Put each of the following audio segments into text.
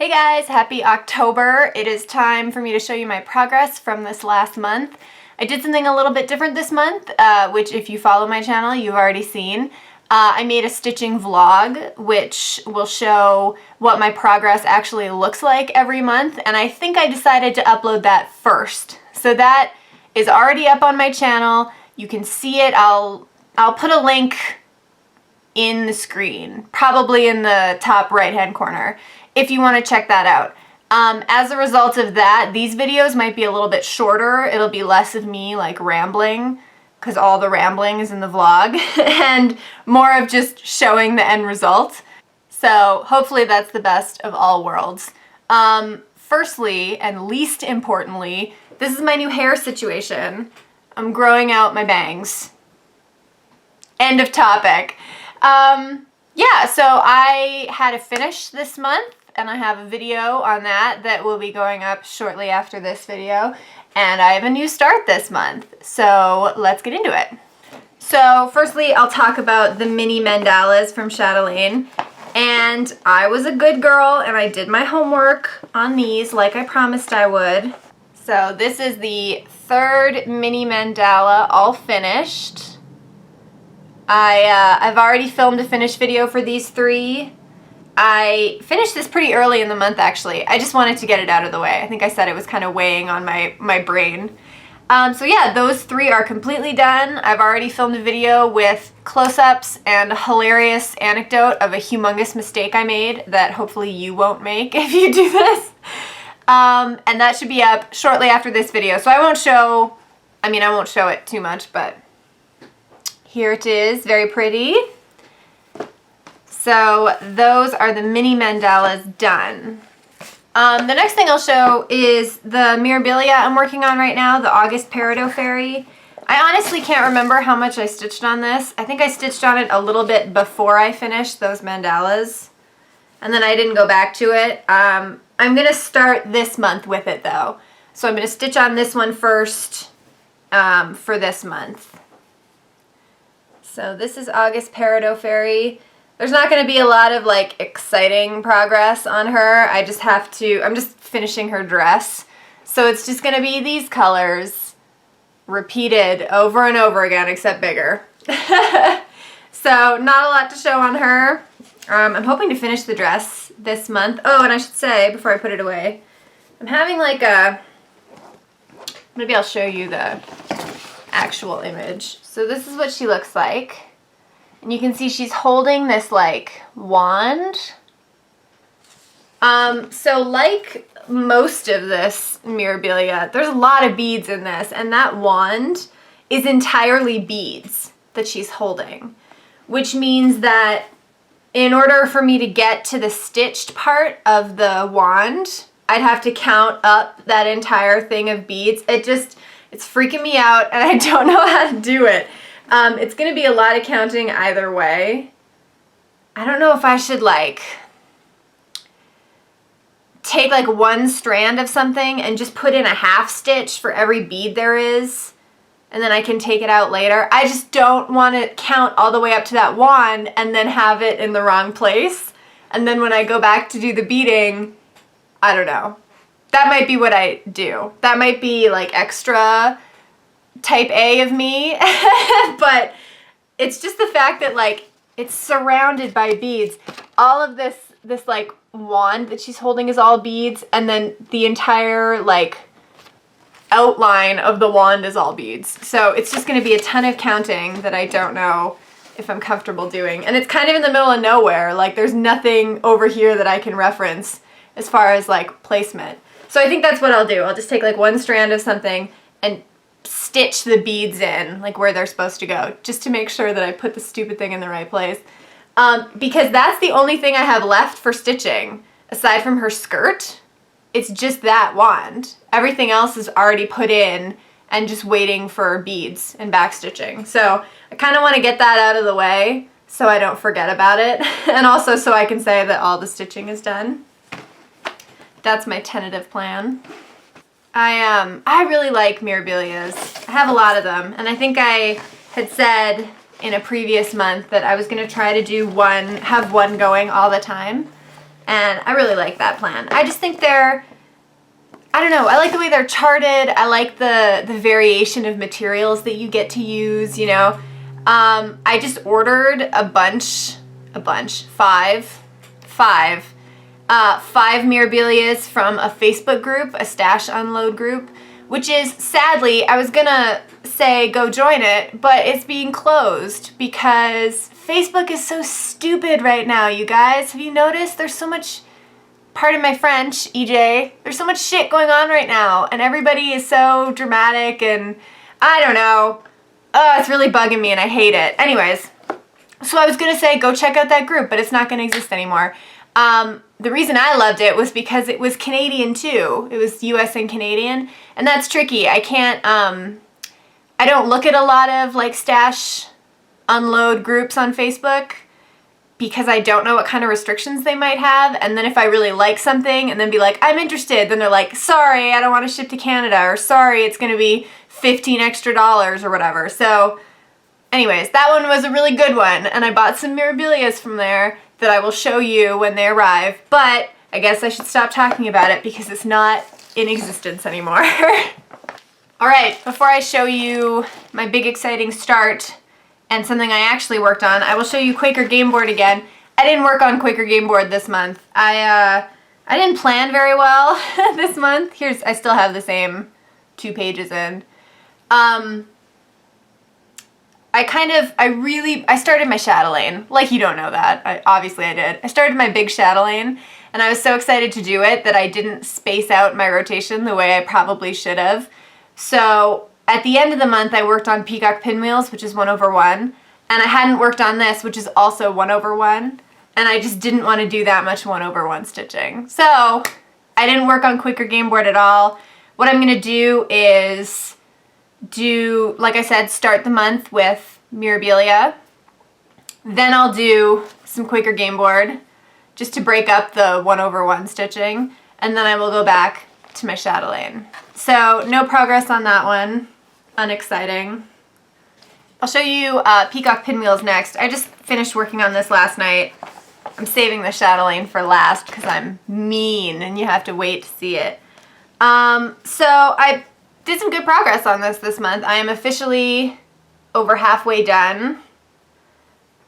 Hey guys, happy October. It is time for me to show you my progress from this last month. I did something a little bit different this month, which if you follow my channel, you've already seen. I made a stitching vlog, which will show what my progress actually looks like every month, and I think I decided to upload that first. So that is already up on my channel. You can see it. I'll put a link in the screen, probably in the top right-hand corner, if you want to check that out. As a result of that, these videos might be a little bit shorter. It'll be less of me like rambling, because all the rambling is in the vlog, and more of just showing the end result. So hopefully that's the best of all worlds. Firstly, and least importantly, this is my new hair situation. I'm growing out my bangs. End of topic. Yeah, so I had a finish this month, and I have a video on that will be going up shortly after this video, and I have a new start this month, so let's get into it. So firstly, I'll talk about the mini mandalas from Chatelaine, and I was a good girl and I did my homework on these like I promised I would. So this is the third mini mandala all finished. I've already filmed a finished video for these three. I finished this pretty early in the month, actually. I just wanted to get it out of the way. I think I said it was kind of weighing on my brain. So yeah, those three are completely done. I've already filmed a video with close-ups and a hilarious anecdote of a humongous mistake I made that hopefully you won't make if you do this. And that should be up shortly after this video. So I won't show it too much, but here it is, very pretty. So those are the mini mandalas done. The next thing I'll show is the Mirabilia I'm working on right now, the August Peridot Fairy. I honestly can't remember how much I stitched on this. I think I stitched on it a little bit before I finished those mandalas, and then I didn't go back to it. I'm going to start this month with it though. So I'm going to stitch on this one first for this month. So this is August Peridot Fairy. There's not going to be a lot of like exciting progress on her. I'm just finishing her dress. So it's just going to be these colors repeated over and over again, except bigger. So not a lot to show on her. I'm hoping to finish the dress this month. Oh, and I should say, before I put it away, I'm having like maybe I'll show you the actual image. So this is what she looks like. And you can see she's holding this like wand. So like most of this Mirabilia, there's a lot of beads in this, and that wand is entirely beads that she's holding, which means that in order for me to get to the stitched part of the wand, I'd have to count up that entire thing of beads. It's freaking me out, and I don't know how to do it. It's going to be a lot of counting either way. I don't know if I should like take like one strand of something and just put in a half stitch for every bead there is, and then I can take it out later. I just don't want to count all the way up to that wand and then have it in the wrong place. And then when I go back to do the beading, I don't know. That might be what I do. That might be like extra type A of me, but it's just the fact that like it's surrounded by beads. All of this like wand that she's holding is all beads, and then the entire like outline of the wand is all beads. So it's just going to be a ton of counting that I don't know if I'm comfortable doing. And it's kind of in the middle of nowhere. Like there's nothing over here that I can reference as far as like placement. So I think that's what I'll do. I'll just take like one strand of something and stitch the beads in like where they're supposed to go, just to make sure that I put the stupid thing in the right place. Because that's the only thing I have left for stitching aside from her skirt. It's just that wand. Everything else is already put in and just waiting for beads and back stitching. So I kind of want to get that out of the way so I don't forget about it, and also so I can say that all the stitching is done. That's my tentative plan. I really like Mirabilias. I have a lot of them, and I think I had said in a previous month that I was going to try to do have one going all the time. And I really like that plan. I just think they're, I don't know, I like the way they're charted. I like the variation of materials that you get to use, you know. I just ordered five Mirabilias from a Facebook group, a stash unload group, which is, sadly, I was gonna say go join it, but it's being closed because Facebook is so stupid right now, you guys. Have you noticed? There's so much, pardon my French, EJ, there's so much shit going on right now, and everybody is so dramatic, and I don't know. It's really bugging me, and I hate it. Anyways, so I was gonna say go check out that group, but it's not gonna exist anymore. The reason I loved it was because it was Canadian too. It was US and Canadian, and that's tricky. I can't, I don't look at a lot of like stash unload groups on Facebook because I don't know what kind of restrictions they might have, and then if I really like something and then be like, I'm interested, then they're like, sorry, I don't want to ship to Canada, or sorry, it's gonna be $15 extra or whatever. So anyways, that one was a really good one, and I bought some Mirabilias from there that I will show you when they arrive, but I guess I should stop talking about it because it's not in existence anymore. All right, before I show you my big exciting start and something I actually worked on, I will show you Quaker Game Board again. I didn't work on Quaker Game Board this month. I didn't plan very well this month. I still have the same 2 pages in. I started my chatelaine. Like, you don't know that. Obviously I did. I started my big chatelaine, and I was so excited to do it that I didn't space out my rotation the way I probably should have. So at the end of the month, I worked on peacock pinwheels, which is 1/1, and I hadn't worked on this, which is also 1/1, and I just didn't want to do that much 1/1 stitching. So I didn't work on Quaker Game Board at all. What I'm going to do is like I said, start the month with Mirabilia. Then I'll do some Quaker Game Board just to break up the 1/1 stitching, and then I will go back to my chatelaine. So no progress on that one. Unexciting. I'll show you peacock pinwheels next. I just finished working on this last night. I'm saving the chatelaine for last because I'm mean and you have to wait to see it. So I did some good progress on this month. I am officially over halfway done.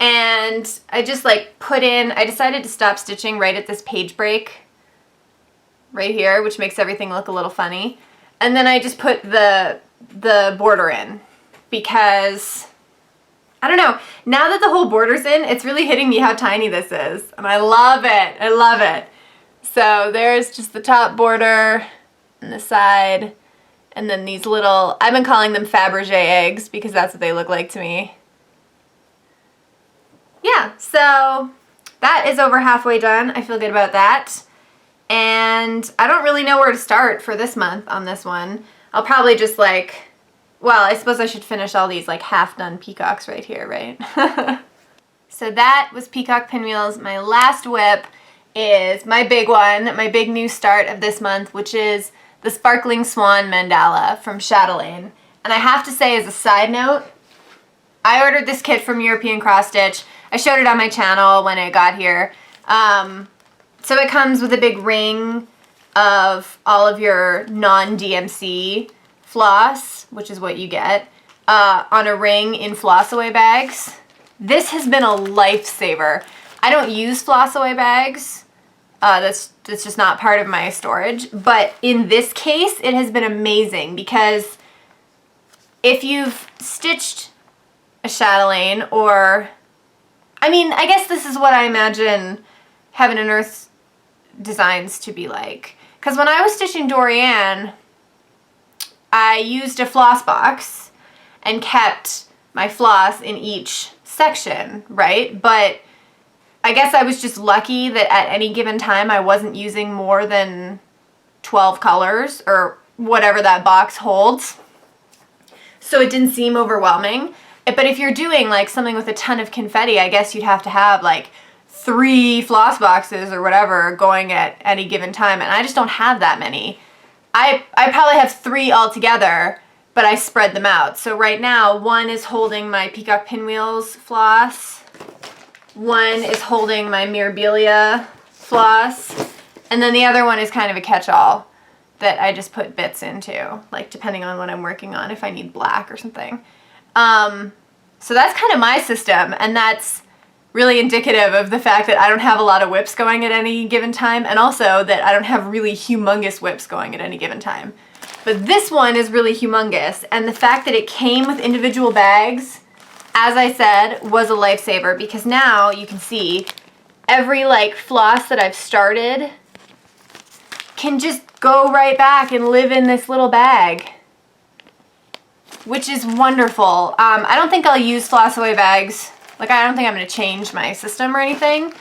And I just like I decided to stop stitching right at this page break right here, which makes everything look a little funny. And then I just put the border in because, I don't know, now that the whole border's in, it's really hitting me how tiny this is. And I love it. I love it. So there's just the top border and the side. And then these little, I've been calling them Fabergé eggs because that's what they look like to me. Yeah, so that is over halfway done. I feel good about that. And I don't really know where to start for this month on this one. I'll probably just well, I suppose I should finish all these like half done peacocks right here, right? So that was peacock pinwheels. My last WIP is my big one, my big new start of this month, which is the Sparkling Swan Mandala from Chatelaine. And I have to say, as a side note, I ordered this kit from European Cross Stitch. I showed it on my channel when it got here. So it comes with a big ring of all of your non-DMC floss, which is what you get, on a ring in floss away bags. This has been a lifesaver. I don't use floss away bags. That's just not part of my storage. But in this case, it has been amazing because if you've stitched a chatelaine, or, I mean, I guess this is what I imagine Heaven and Earth designs to be like. Because when I was stitching Dorian, I used a floss box and kept my floss in each section, right? But I guess I was just lucky that at any given time I wasn't using more than 12 colors or whatever that box holds. So it didn't seem overwhelming. But if you're doing like something with a ton of confetti, I guess you'd have to have like 3 floss boxes or whatever going at any given time, and I just don't have that many. I probably have 3 altogether, but I spread them out. So right now, 1 is holding my peacock pinwheels floss, 1 is holding my Mirabilia floss. And then the other one is kind of a catch-all that I just put bits into, like depending on what I'm working on, if I need black or something. So that's kind of my system, and that's really indicative of the fact that I don't have a lot of WIPs going at any given time, and also that I don't have really humongous WIPs going at any given time. But this one is really humongous, and the fact that it came with individual bags, as I said, was a lifesaver, because now you can see every like floss that I've started can just go right back and live in this little bag, which is wonderful. I don't think I'll use floss away bags. Like, I don't think I'm going to change my system or anything,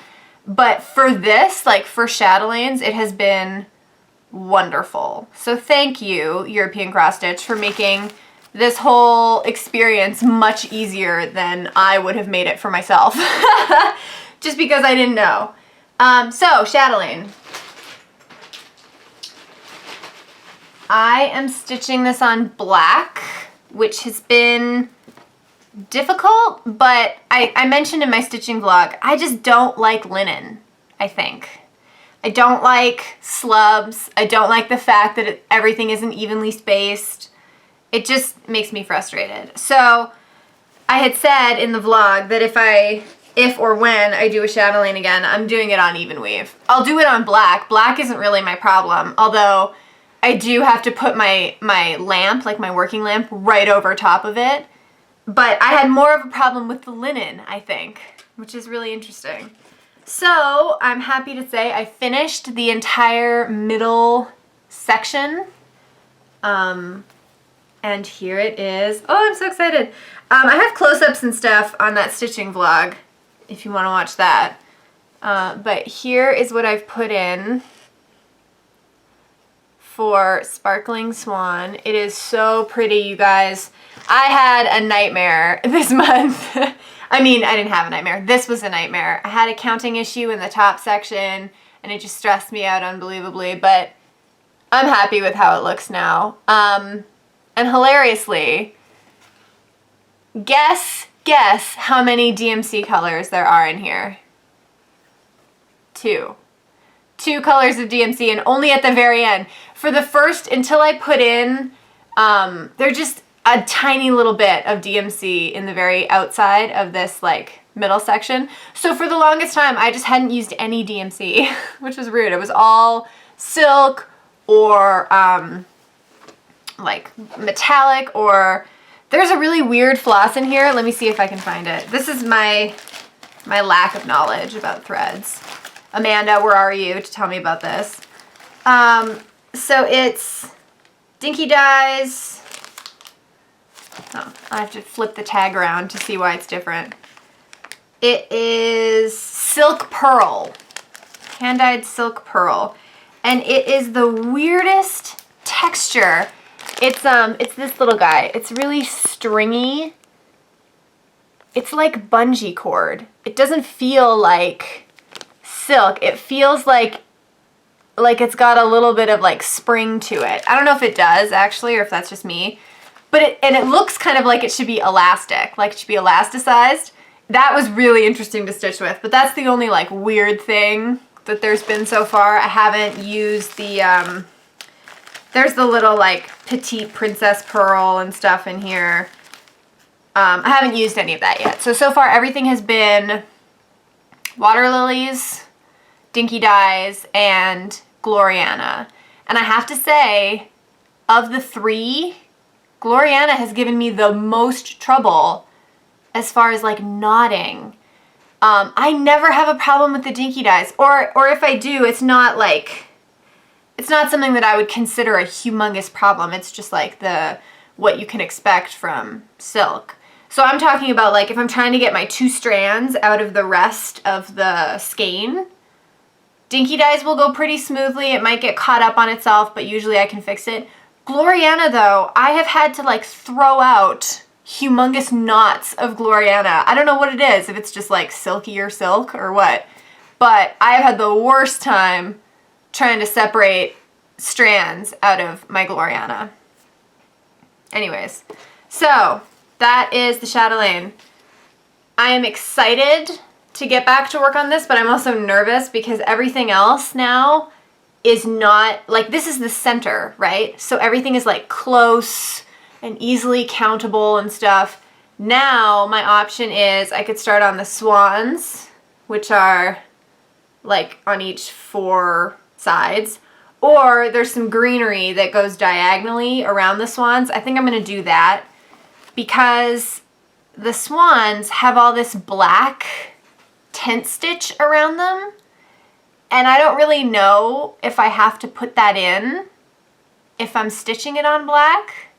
but for this, like for chatelaines, it has been wonderful. So thank you, European Cross Stitch, for making this whole experience much easier than I would have made it for myself, just because I didn't know. So, chatelaine. I am stitching this on black, which has been difficult, but I mentioned in my stitching vlog, I just don't like linen, I think. I don't like slubs. I don't like the fact that everything isn't evenly spaced. It just makes me frustrated. So I had said in the vlog that if or when I do a chatelaine again, I'm doing it on even weave. I'll do it on black. Black isn't really my problem, although I do have to put my lamp, like my working lamp, right over top of it. But I had more of a problem with the linen, I think, which is really interesting. So I'm happy to say I finished the entire middle section. And here it is. Oh, I'm so excited. I have close-ups and stuff on that stitching vlog, if you want to watch that. But here is what I've put in for Sparkling Swan. It is so pretty, you guys. I had a nightmare this month. I mean, I didn't have a nightmare. This was a nightmare. I had a counting issue in the top section, and it just stressed me out unbelievably, but I'm happy with how it looks now. And hilariously, guess how many DMC colors there are in here. 2. 2 colors of DMC, and only at the very end. For the first, until I put in, they're just a tiny little bit of DMC in the very outside of this like middle section. So for the longest time, I just hadn't used any DMC, which was rude. It was all silk or like metallic, or there's a really weird floss in here. Let me see if I can find it. This is my lack of knowledge about threads. Amanda, where are you to tell me about this? So it's Dinky Dyes. Oh, I have to flip the tag around to see why it's different. It is Silk Pearl. Hand-dyed Silk Pearl. And it is the weirdest texture. It's this little guy. It's really stringy. It's like bungee cord. It doesn't feel like silk. It feels like it's got a little bit of like spring to it. I don't know if it does actually, or if that's just me. But it looks kind of like it should be elastic, like it should be elasticized. That was really interesting to stitch with, but that's the only like weird thing that there's been so far. I haven't used the, there's the little like petite princess pearl and stuff in here. I haven't used any of that yet. So far everything has been water lilies, Dinky Dyes, and Gloriana. And I have to say, of the 3, Gloriana has given me the most trouble as far as like knotting. I never have a problem with the Dinky Dyes, or if I do, it's not something that I would consider a humongous problem. It's just like what you can expect from silk. So I'm talking about like if I'm trying to get my 2 strands out of the rest of the skein, Dinky Dyes will go pretty smoothly. It might get caught up on itself, but usually I can fix it. Gloriana though, I have had to like throw out humongous knots of Gloriana. I don't know what it is, if it's just like silkier silk or what, but I've had the worst time trying to separate strands out of my Gloriana. Anyways, so that is the chatelaine. I am excited to get back to work on this, but I'm also nervous because everything else now is not, like, this is the center, right? So everything is like close and easily countable and stuff. Now my option is I could start on the swans, which are like on each 4 sides, or there's some greenery that goes diagonally around the swans. I think I'm gonna do that because the swans have all this black tent stitch around them, and I don't really know if I have to put that in if I'm stitching it on black.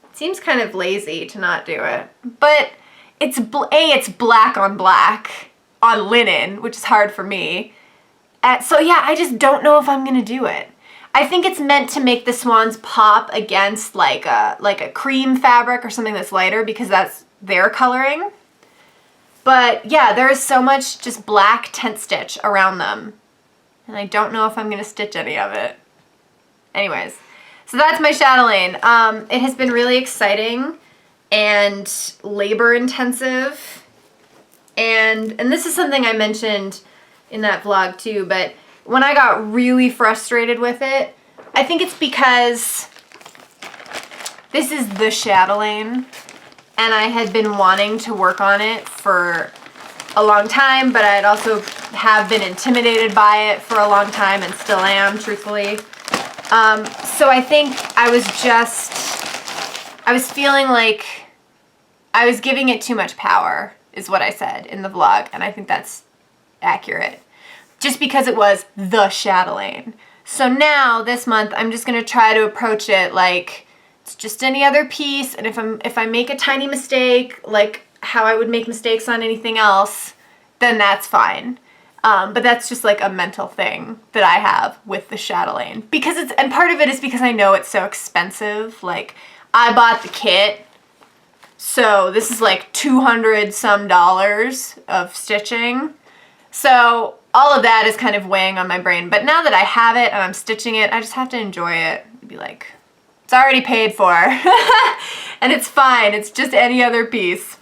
It seems kind of lazy to not do it, but it's it's black on linen, which is hard for me. So yeah, I just don't know if I'm gonna do it. I think it's meant to make the swans pop against like a cream fabric or something that's lighter because that's their coloring. But yeah, there is so much just black tent stitch around them, and I don't know if I'm gonna stitch any of it. Anyways, so that's my chatelaine. It has been really exciting and labor intensive, and this is something I mentioned in that vlog too, but when I got really frustrated with it, I think it's because this is the chatelaine, and I had been wanting to work on it for a long time, but I'd also have been intimidated by it for a long time and still am, truthfully. So I think I was feeling like I was giving it too much power, is what I said in the vlog, and I think that's accurate. Just because it was the chatelaine. So now, this month, I'm just gonna try to approach it like it's just any other piece, and if I make a tiny mistake, like how I would make mistakes on anything else, then that's fine. But that's just like a mental thing that I have with the chatelaine. Because and part of it is because I know it's so expensive. Like, I bought the kit, so this is like $200 some of stitching. So all of that is kind of weighing on my brain. But now that I have it and I'm stitching it, I just have to enjoy it. Be like, it's already paid for. And it's fine. It's just any other piece.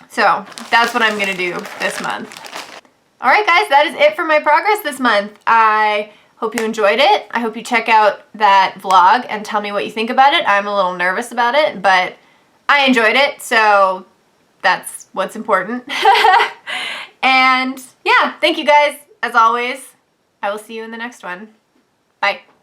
So that's what I'm going to do this month. All right, guys, that is it for my progress this month. I hope you enjoyed it. I hope you check out that vlog and tell me what you think about it. I'm a little nervous about it, but I enjoyed it, so that's what's important. And yeah, thank you guys, as always. I will see you in the next one. Bye.